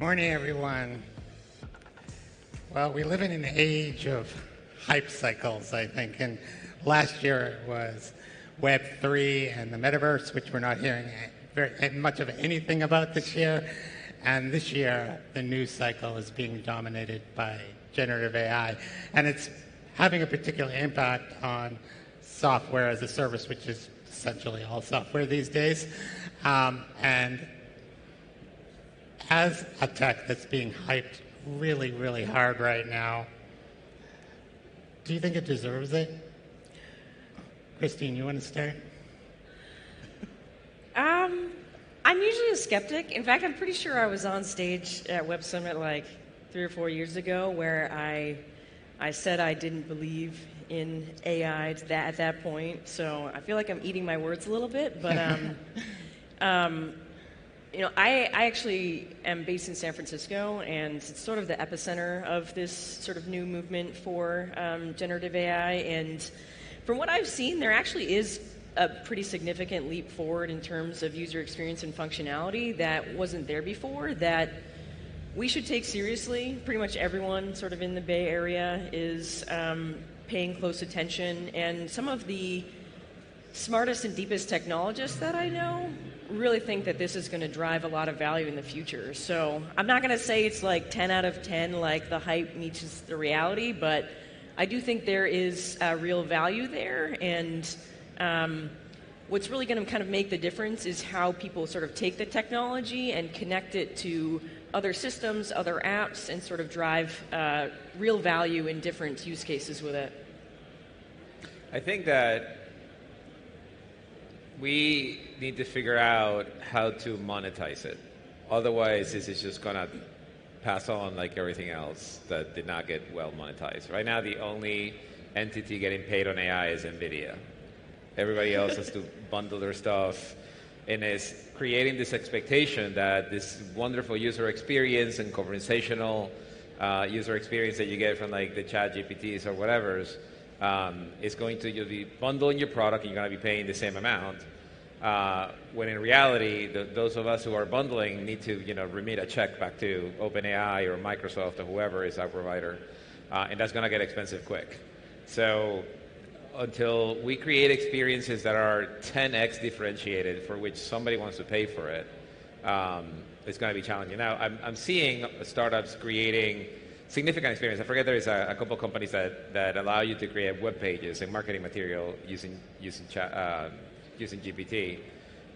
Morning, everyone. Well, we live in an age of hype cycles, I think, and last year it was Web3 and the metaverse, which we're not hearing very much of anything about this year. And this year, the news cycle is being dominated by generative AI, and it's having a particular impact on software as a service, which is essentially all software these days. And as a tech that's being hyped really, really hard right now, do you think it deserves it? Christine, you want to start? I'm usually a skeptic. In fact, I'm pretty sure I was on stage at Web Summit like 3 or 4 years ago where I said I didn't believe in AI at that point. So I feel like I'm eating my words a little bit. But I actually am based in San Francisco, and it's sort of the epicenter of this sort of new movement for generative AI. And from what I've seen, there actually is a pretty significant leap forward in terms of user experience and functionality that wasn't there before, that we should take seriously. Pretty much everyone sort of in the Bay Area is paying close attention, and some of the smartest and deepest technologists that I know really think that this is going to drive a lot of value in the future. So I'm not going to say it's like 10 out of 10, like the hype meets the reality, but I do think there is real value there. And what's really going to kind of make the difference is how people sort of take the technology and connect it to other systems, other apps, and sort of drive real value in different use cases with it. I think that we need to figure out how to monetize it. Otherwise, this is just going to pass on like everything else that did not get well monetized. Right now, the only entity getting paid on AI is NVIDIA. Everybody else has to bundle their stuff, and is creating this expectation that this wonderful user experience and conversational user experience that you get from like the chat GPTs or whatever's is going to, you'll be bundling your product and you're going to be paying the same amount. When in reality, those of us who are bundling need to remit a check back to OpenAI or Microsoft or whoever is our provider. And that's going to get expensive quick. So until we create experiences that are 10x differentiated for which somebody wants to pay for it, it's going to be challenging. Now, I'm seeing startups creating significant experience. I forget there is a couple companies that allow you to create web pages and marketing material using GPT,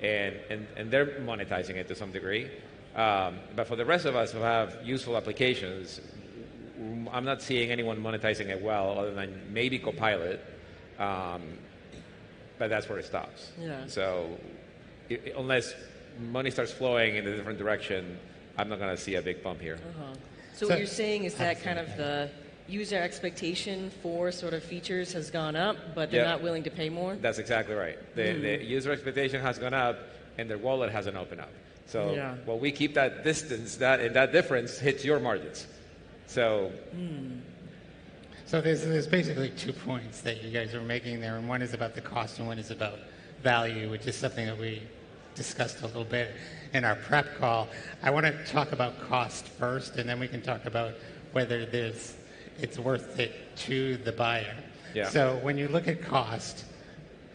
and they're monetizing it to some degree. But for the rest of us who have useful applications, I'm not seeing anyone monetizing it well other than maybe Copilot, but that's where it stops. Yeah. So unless money starts flowing in a different direction, I'm not going to see a big bump here. Uh-huh. So what you're saying is that kind of the user expectation for sort of features has gone up, but they're not willing to pay more? That's exactly right. The user expectation has gone up, and their wallet hasn't opened up. So while we keep that distance, that difference hits your margins. So So there's basically 2 points that you guys are making there, and one is about the cost and one is about value, which is something that we discussed a little bit in our prep call. I want to talk about cost first, and then we can talk about whether it's worth it to the buyer. Yeah. So when you look at cost,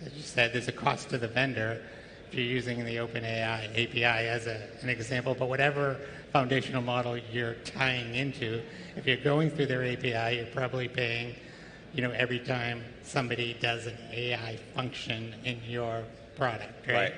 as you said, there's a cost to the vendor if you're using the OpenAI API as an example, but whatever foundational model you're tying into, if you're going through their API, you're probably paying, every time somebody does an AI function in your product, right?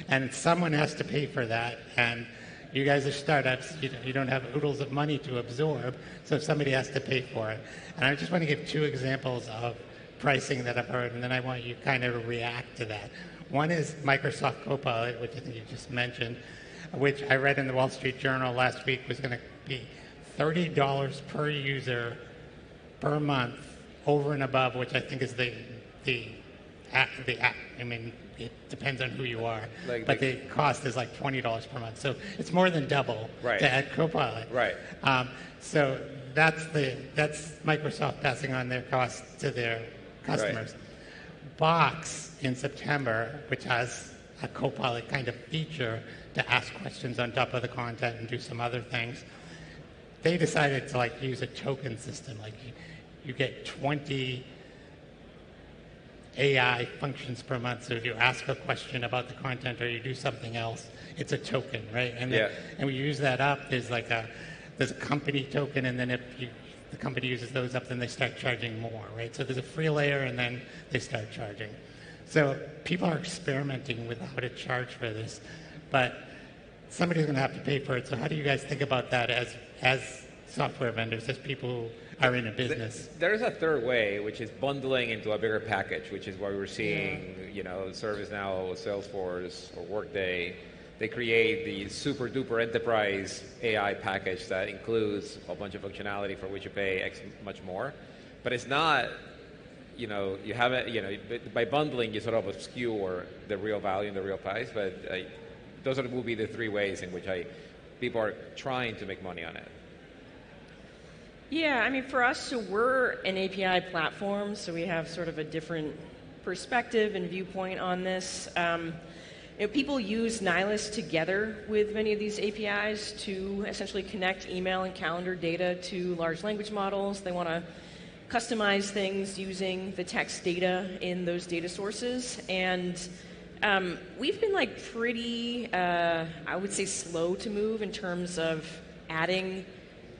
And someone has to pay for that, and you guys are startups, you don't have oodles of money to absorb, so somebody has to pay for it. And I just want to give 2 examples of pricing that I've heard, and then I want you kind of to react to that. One is Microsoft Copilot, which I think you just mentioned, which I read in the Wall Street Journal last week was going to be $30 per user per month over and above, which I think is the app. I mean, it depends on who you are, but the cost is like $20 per month. So it's more than double to add Copilot. Right. So that's Microsoft passing on their costs to their customers. Box in September, which has a Copilot kind of feature to ask questions on top of the content and do some other things, they decided to like use a token system. Like you get 20 AI functions per month. So if you ask a question about the content or you do something else, it's a token, right? And and we use that up. There's a company token, and then if the company uses those up, then they start charging more, right? So there's a free layer, and then they start charging. So people are experimenting with how to charge for this, but somebody's going to have to pay for it. So how do you guys think about that as software vendors, as people who are in a business? There's a third way, which is bundling into a bigger package, which is why we're seeing, ServiceNow, Salesforce, or Workday. They create the super duper enterprise AI package that includes a bunch of functionality for which you pay X much more. But it's not, you haven't, by bundling, you sort of obscure the real value and the real price. But those will be the three ways in which people are trying to make money on it. Yeah, I mean, for us, so we're an API platform, so we have sort of a different perspective and viewpoint on this. People use Nihilist together with many of these APIs to essentially connect email and calendar data to large language models. They want to customize things using the text data in those data sources. And we've been pretty, I would say, slow to move in terms of adding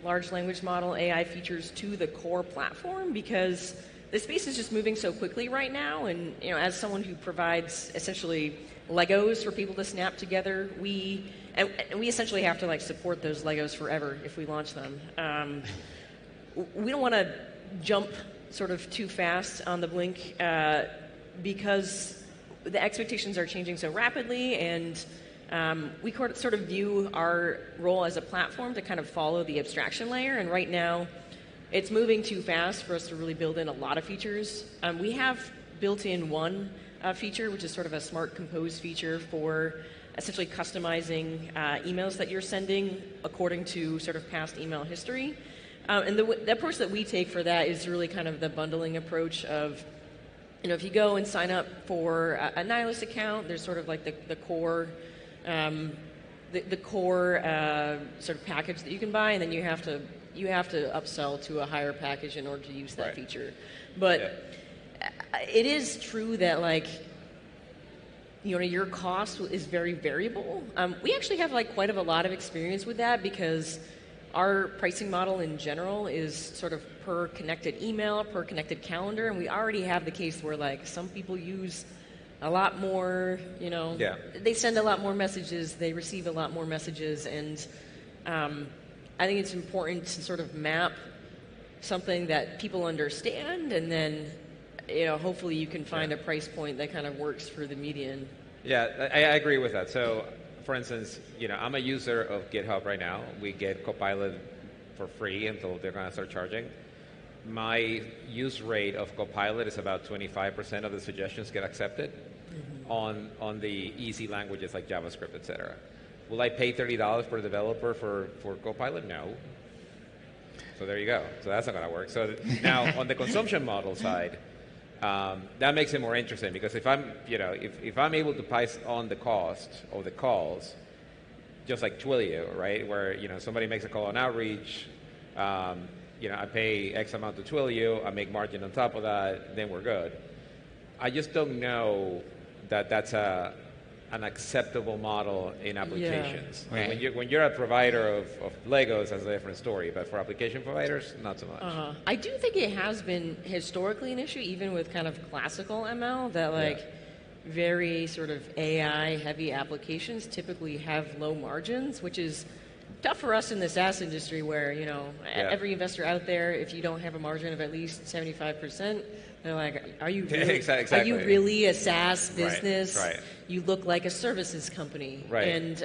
large language model AI features to the core platform, because the space is just moving so quickly right now. And as someone who provides essentially Legos for people to snap together, we essentially have to support those Legos forever if we launch them. We don't want to jump sort of too fast on the blink because the expectations are changing so rapidly, and we sort of view our role as a platform to kind of follow the abstraction layer. And right now, it's moving too fast for us to really build in a lot of features. We have built in one feature, which is sort of a smart compose feature for essentially customizing emails that you're sending according to sort of past email history. And the approach that we take for that is really kind of the bundling approach of, if you go and sign up for a Nihilist account, there's sort of the core sort of package that you can buy, and then you have to upsell to a higher package in order to use that feature. But it is true that your cost is very variable. We actually have quite a lot of experience with that, because our pricing model in general is sort of per connected email, per connected calendar, and we already have the case where some people use a lot more, they send a lot more messages, they receive a lot more messages, and I think it's important to sort of map something that people understand, and then hopefully you can find a price point that kind of works for the median. Yeah, I agree with that. So, for instance, I'm a user of GitHub right now. We get Copilot for free until they're going to start charging. My use rate of Copilot is about 25% of the suggestions get accepted on the easy languages like JavaScript, etc. Will I pay $30 per developer for Copilot? No. So there you go. So that's not going to work. So now on the consumption model side, that makes it more interesting, because if I'm, if I'm able to pass on the cost of the calls, just like Twilio, right, where somebody makes a call on outreach, I pay X amount to Twilio, I make margin on top of that, then we're good. I just don't know that that's an acceptable model in applications. Yeah. Right. When you're a provider of Legos, that's a different story, but for application providers, not so much. I do think it has been historically an issue, even with kind of classical ML, that very sort of AI-heavy applications typically have low margins, which is tough for us in the SaaS industry, where every investor out there, if you don't have a margin of at least 75%, they're like, are you really, exactly. Are you really a SaaS business? Right. You look like a services company. Right. And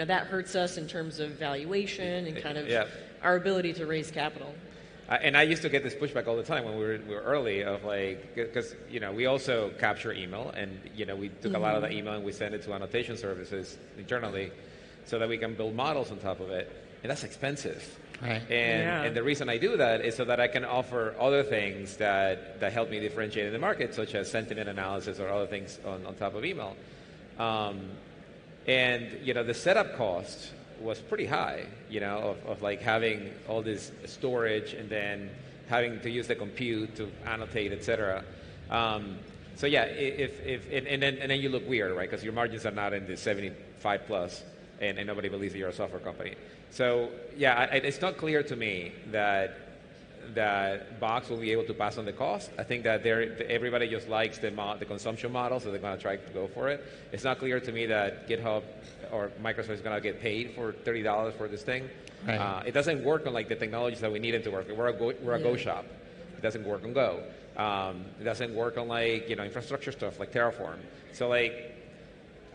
that hurts us in terms of valuation and kind of our ability to raise capital. And I used to get this pushback all the time when we were early, of because we also capture email, and we took a lot of that email and we send it to annotation services internally, so that we can build models on top of it, and that's expensive. Right. And the reason I do that is so that I can offer other things that help me differentiate in the market, such as sentiment analysis or other things on top of email. And the setup cost was pretty high, of like having all this storage and then having to use the compute to annotate, etc. So yeah, and then you look weird, right? Because your margins are not in the 75 plus, and nobody believes that you're a software company. So yeah, it's not clear to me that Box will be able to pass on the cost. I think that everybody just likes the consumption model, so they're going to try to go for it. It's not clear to me that GitHub or Microsoft is going to get paid for $30 for this thing. Right. It doesn't work on like the technologies that we need it to work. We're a Go shop. It doesn't work on Go. It doesn't work on like infrastructure stuff like Terraform. So like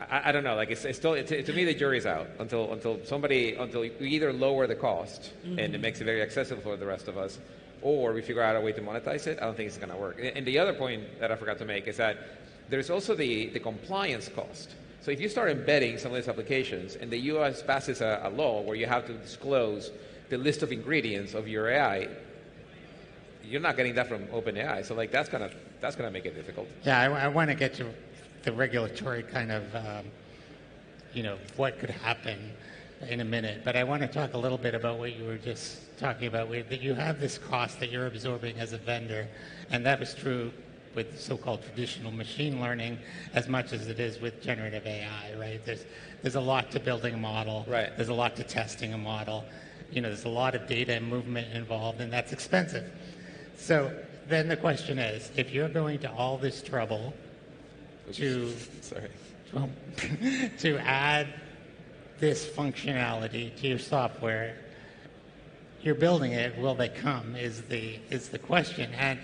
I don't know. Like it's still to me the jury's out until you either lower the cost and it makes it very accessible for the rest of us, or we figure out a way to monetize it. I don't think it's going to work. And the other point that I forgot to make is that there's also the compliance cost. So if you start embedding some of these applications, and the U.S. passes a law where you have to disclose the list of ingredients of your AI, you're not getting that from OpenAI. So like that's gonna make it difficult. Yeah, I want to get to the regulatory kind of what could happen in a minute, but I want to talk a little bit about what you were just talking about, that you have this cost that you're absorbing as a vendor, and that was true with so-called traditional machine learning as much as it is with generative AI, right? There's a lot to building a model. Right. There's a lot to testing a model. There's a lot of data and movement involved, and that's expensive. So then the question is, if you're going to all this trouble to add this functionality to your software, you're building it, will they come is the question. And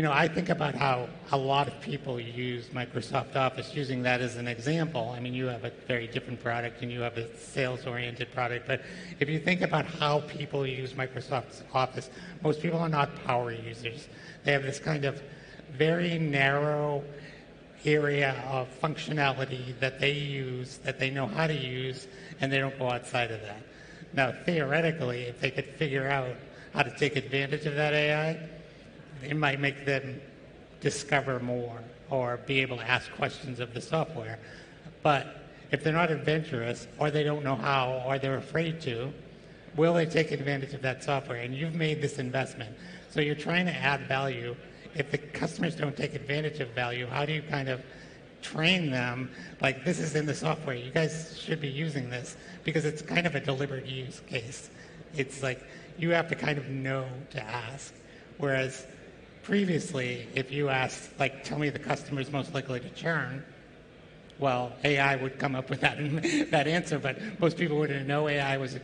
I think about how a lot of people use Microsoft Office, using that as an example. I mean, you have a very different product and you have a sales-oriented product, but if you think about how people use Microsoft Office, most people are not power users. They have this kind of very narrow area of functionality that they use, that they know how to use, and they don't go outside of that. Now, theoretically, if they could figure out how to take advantage of that AI, it might make them discover more or be able to ask questions of the software. But if they're not adventurous, or they don't know how, or they're afraid to, will they take advantage of that software? And you've made this investment. So you're trying to add value. If the customers don't take advantage of value, how do you kind of train them? Like, this is in the software. You guys should be using this, because it's kind of a deliberate use case. It's like you have to kind of know to ask. Whereas previously, if you asked, like, tell me the customer is most likely to churn, well, AI would come up with that answer, but most people wouldn't know AI was,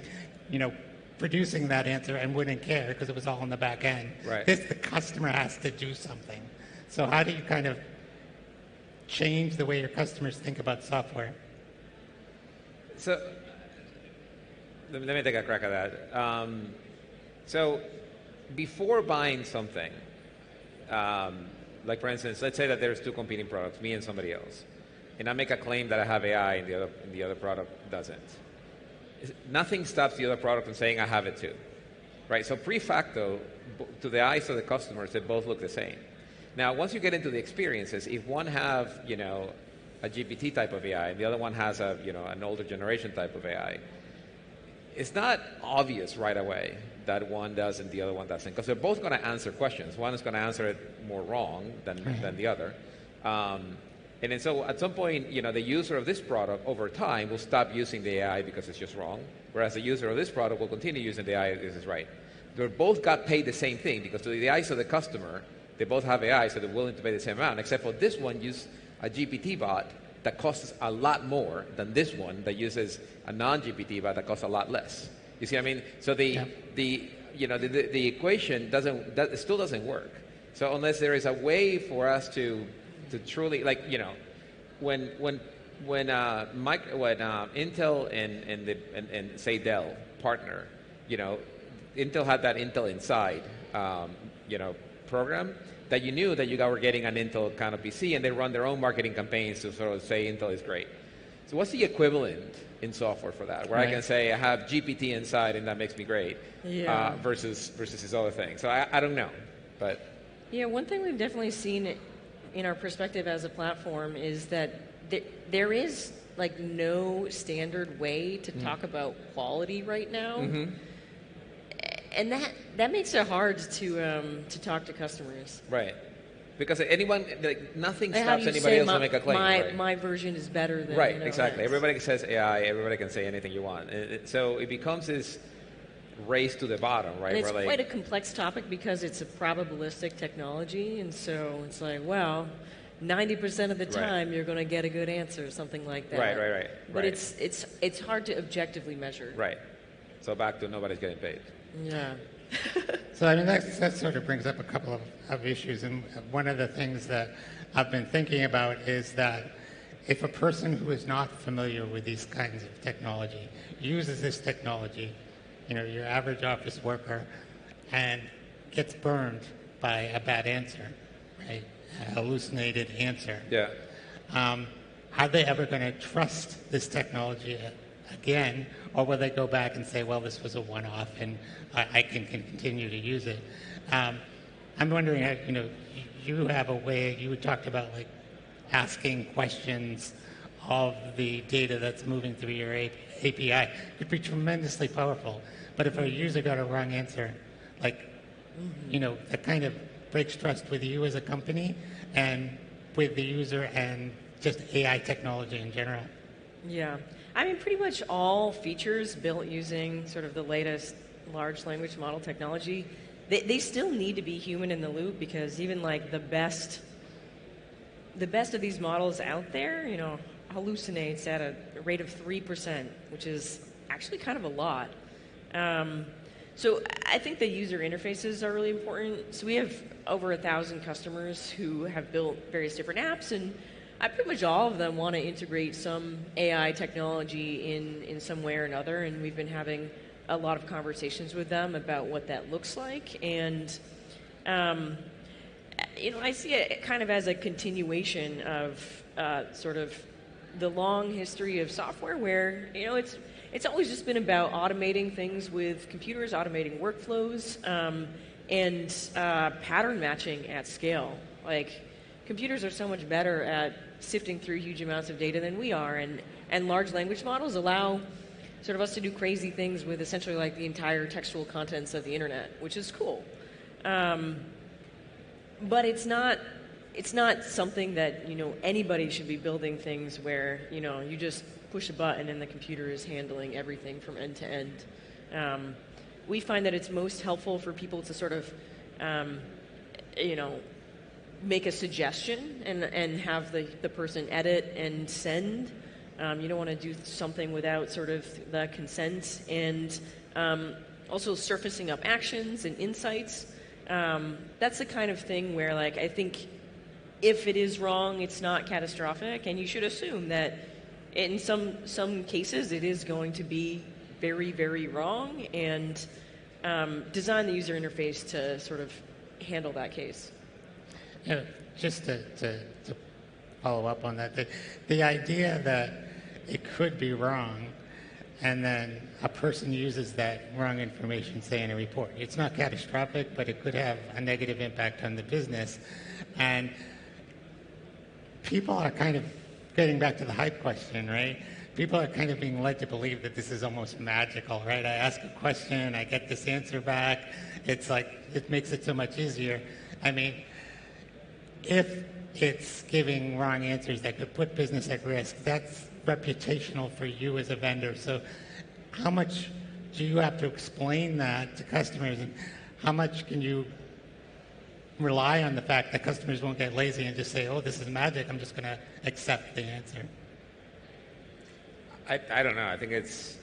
producing that answer and wouldn't care because it was all in the back end. Right. The customer has to do something. So how do you kind of change the way your customers think about software? So let me take a crack at that. So before buying something, like for instance, let's say that there's two competing products, me and somebody else, and I make a claim that I have AI and the other product doesn't. Nothing stops the other product from saying I have it too, right? So pre-facto, to the eyes of the customers, they both look the same. Now, once you get into the experiences, if one have a GPT type of AI and the other one has an older generation type of AI, it's not obvious right away that one does and the other one doesn't, because they're both going to answer questions. One is going to answer it more wrong than the other. And then so at some point, the user of this product over time will stop using the AI because it's just wrong, whereas the user of this product will continue using the AI because it's right. They both got paid the same thing, because to the eyes of the customer, they both have AI, so they're willing to pay the same amount, except for this one uses a GPT bot that costs a lot more than this one that uses a non-GPT bot that costs a lot less. You see what I mean? So the equation still doesn't work. So unless there is a way for us to truly, like, when Intel and say Dell partner, Intel had that Intel Inside, program that you knew that you were getting an Intel kind of PC, and they run their own marketing campaigns to sort of say Intel is great. So what's the equivalent in software for that, where I can say I have GPT Inside and that makes me great, versus this other thing? So I don't know, but yeah, one thing we've definitely seen in our perspective as a platform is that there is like no standard way to talk about quality right now, and that makes it hard to talk to customers. Right. Because anyone, like, nothing Like, how stops do you anybody say else to make a claim. Right. my version is better than Right, you know, exactly. X? Everybody says AI, everybody can say anything you want. So it becomes this race to the bottom, right? And it's where, like, quite a complex topic because it's a probabilistic technology, and so it's like, well, 90% of the time you're going to get a good answer, something like that. Right. But it's hard to objectively measure. Right. So back to nobody's getting paid. Yeah. So I mean, that sort of brings up a couple of issues, and one of the things that I've been thinking about is that if a person who is not familiar with these kinds of technology uses this technology, you know, your average office worker, and gets burned by a bad answer, right? A hallucinated answer. Yeah. Are they ever going to trust this technology again, or will they go back and say, well, this was a one-off and I can continue to use it? I'm wondering, how, you know, you have a way, you talked about like asking questions of the data that's moving through your API. It could be tremendously powerful, but if a user got a wrong answer, like, you know, that kind of breaks trust with you as a company and with the user and just AI technology in general. Yeah. I mean, pretty much all features built using sort of the latest large language model technology, they still need to be human in the loop, because even like the best of these models out there, you know, hallucinates at a rate of 3%, which is actually kind of a lot. So I think the user interfaces are really important. So we have over 1,000 customers who have built various different apps, and pretty much all of them want to integrate some AI technology in some way or another, and we've been having a lot of conversations with them about what that looks like. And you know, I see it kind of as a continuation of sort of the long history of software, where, you know, it's always just been about automating things with computers, automating workflows, and pattern matching at scale. Like, computers are so much better at sifting through huge amounts of data than we are, and large language models allow sort of us to do crazy things with essentially like the entire textual contents of the internet, which is cool. But it's not something that, you know, anybody should be building things where, you know, you just push a button and the computer is handling everything from end to end. We find that it's most helpful for people to sort of, you know, make a suggestion and have the person edit and send. You don't want to do something without sort of the consent, and also surfacing up actions and insights. That's the kind of thing where, like, I think if it is wrong, it's not catastrophic, and you should assume that in some cases it is going to be very, very wrong, and design the user interface to sort of handle that case. Yeah, just to follow up on that, the idea that it could be wrong, and then a person uses that wrong information, say, in a report. It's not catastrophic, but it could have a negative impact on the business. And people are kind of getting back to the hype question, right? People are kind of being led to believe that this is almost magical, right? I ask a question, I get this answer back. It's like, it makes it so much easier. I mean, if it's giving wrong answers that could put business at risk, that's reputational for you as a vendor. So how much do you have to explain that to customers, and how much can you rely on the fact that customers won't get lazy and just say, oh, this is magic, I'm just going to accept the answer? I don't know. I think it's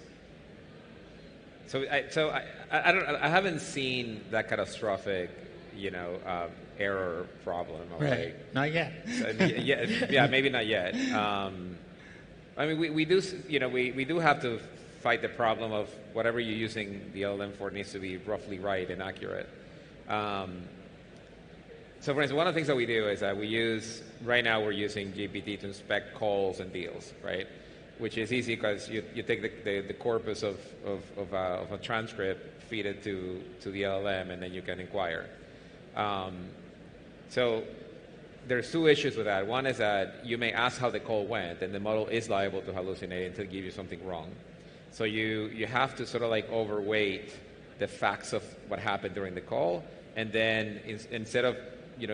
I don't. I haven't seen that catastrophic, you know, error problem. Right. Like, not yet. yeah, maybe not yet. I mean, we do, you know, we do have to fight the problem of whatever you're using the LLM for needs to be roughly right and accurate. So, for instance, one of the things that we do is that right now we're using GPT to inspect calls and deals, right? Which is easy because you take the corpus of a transcript, feed it to the LLM, and then you can inquire. So there's two issues with that. One is that you may ask how the call went, and the model is liable to hallucinate and to give you something wrong. So you have to sort of like overweight the facts of what happened during the call, and then instead of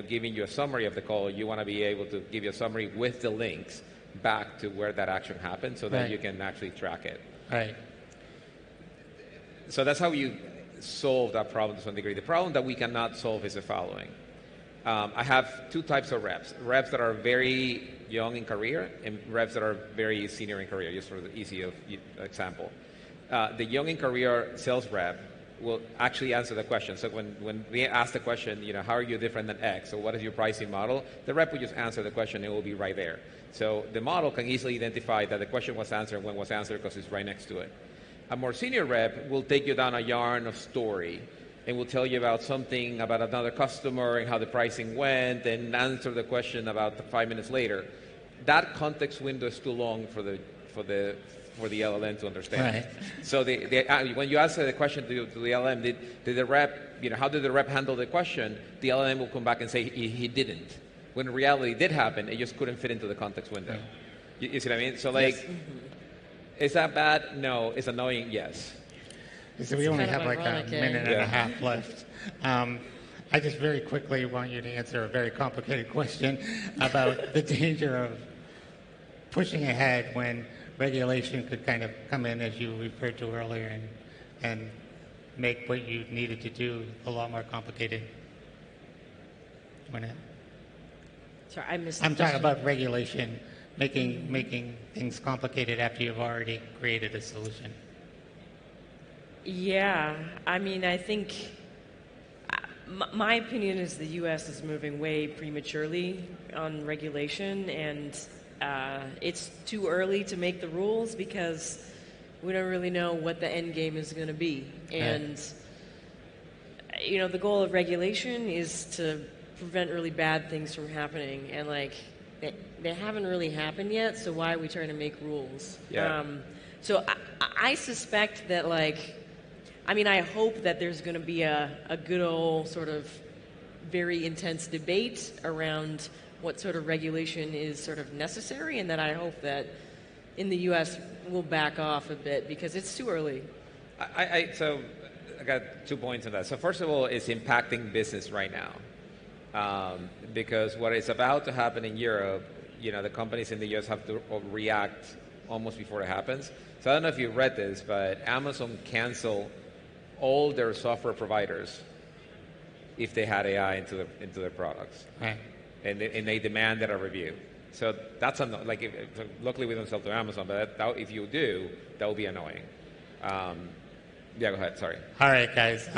giving you a summary of the call, you want to be able to give you a summary with the links back to where that action happened, so that you can actually track it. Right. So that's how you solve that problem to some degree. The problem that we cannot solve is the following. I have two types of reps. Reps that are very young in career and reps that are very senior in career, just for the easy example. The young in career sales rep will actually answer the question. So when we ask the question, how are you different than X, or what is your pricing model, the rep will just answer the question, and it will be right there. So the model can easily identify that the question was answered and when was answered because it's right next to it. A more senior rep will take you down a yarn of story and will tell you about something about another customer and how the pricing went, and answer the question about 5 minutes later. That context window is too long for the LLM to understand. Right. So when you answer the question to the LLM, did the rep, how did the rep handle the question? The LLM will come back and say he didn't. When in reality it did happen, it just couldn't fit into the context window. You see what I mean? So is that bad? No. Is annoying? Yes. So we only kind of have like ironic, a minute eh? and a half left. I just very quickly want you to answer a very complicated question about the danger of pushing ahead when regulation could kind of come in, as you referred to earlier, and make what you needed to do a lot more complicated. Sorry, I missed. I'm talking about regulation, making things complicated after you've already created a solution. Yeah, I mean, I think my opinion is the U.S. is moving way prematurely on regulation, and it's too early to make the rules because we don't really know what the end game is going to be. And the goal of regulation is to prevent really bad things from happening, and they haven't really happened yet. So why are we trying to make rules? Yeah. So I suspect that I hope that there's going to be a good old sort of very intense debate around what sort of regulation is sort of necessary, and that I hope that in the U.S. we'll back off a bit because it's too early. So I got 2 points on that. So first of all, it's impacting business right now, because what is about to happen in Europe, the companies in the U.S. have to react almost before it happens. So I don't know if you read this, but Amazon canceled all their software providers if they had AI into their products. Right. And they demanded a review. So that's luckily we don't sell to Amazon, but if you do, that will be annoying. Yeah, go ahead. Sorry. All right, guys.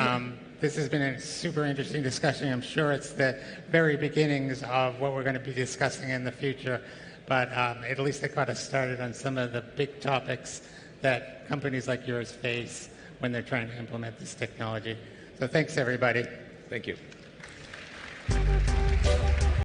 This has been a super interesting discussion. I'm sure it's the very beginnings of what we're going to be discussing in the future, but at least it got us started on some of the big topics that companies like yours face when they're trying to implement this technology. So thanks, everybody. Thank you.